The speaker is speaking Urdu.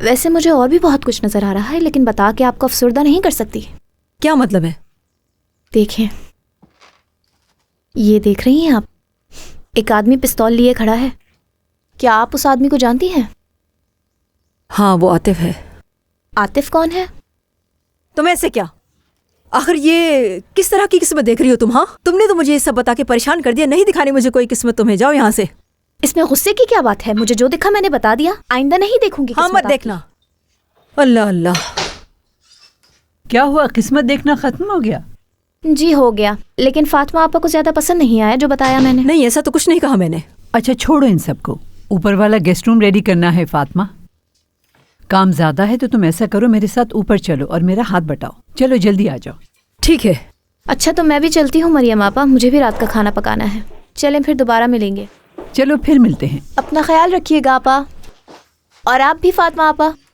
ویسے مجھے اور بھی بہت کچھ نظر آ رہا ہے، لیکن بتا کے آپ کو افسردہ نہیں کر سکتی۔ کیا مطلب ہے؟ دیکھیں، یہ دیکھ رہی ہیں آپ، ایک آدمی پستول لیے کھڑا ہے۔ کیا آپ اس آدمی کو جانتی ہیں؟ ہاں، وہ عاطف ہے۔ عاطف کون ہے؟ تم ایسے کیا؟ آخر یہ کس طرح کی قسمت دیکھ رہی ہو تم؟ ہاں، تم نے تو مجھے یہ سب بتا کے پریشان کر دیا، نہیں دکھانی مجھے کوئی قسمت تمہیں، جاؤ یہاں سے۔ اس میں غصے کی کیا بات ہے؟ مجھے جو دکھا میں نے بتا دیا، آئندہ نہیں دیکھوں گی۔ ہاں، مت دیکھنا۔ اللہ اللہ، کیا ہوا؟ قسمت دیکھنا ختم ہو گیا؟ جی ہو گیا، لیکن فاطمہ آپا کو زیادہ پسند نہیں آیا جو بتایا میں نے۔ نہیں، ایسا تو کچھ نہیں کہا میں نے۔ اچھا چھوڑو ان سب کو، اوپر والا گیسٹ روم ریڈی کرنا ہے فاطمہ۔ کام زیادہ ہے تو تم ایسا کرو، میرے ساتھ اوپر چلو اور میرا ہاتھ بٹاؤ۔ چلو جلدی آ جاؤ۔ ٹھیک ہے۔ اچھا تو میں بھی چلتی ہوں مریم آپا، مجھے بھی رات کا کھانا پکانا ہے۔ چلیں پھر دوبارہ ملیں گے۔ چلو پھر ملتے ہیں۔ اپنا خیال رکھیے گا آپا، اور آپ بھی فاطمہ آپا۔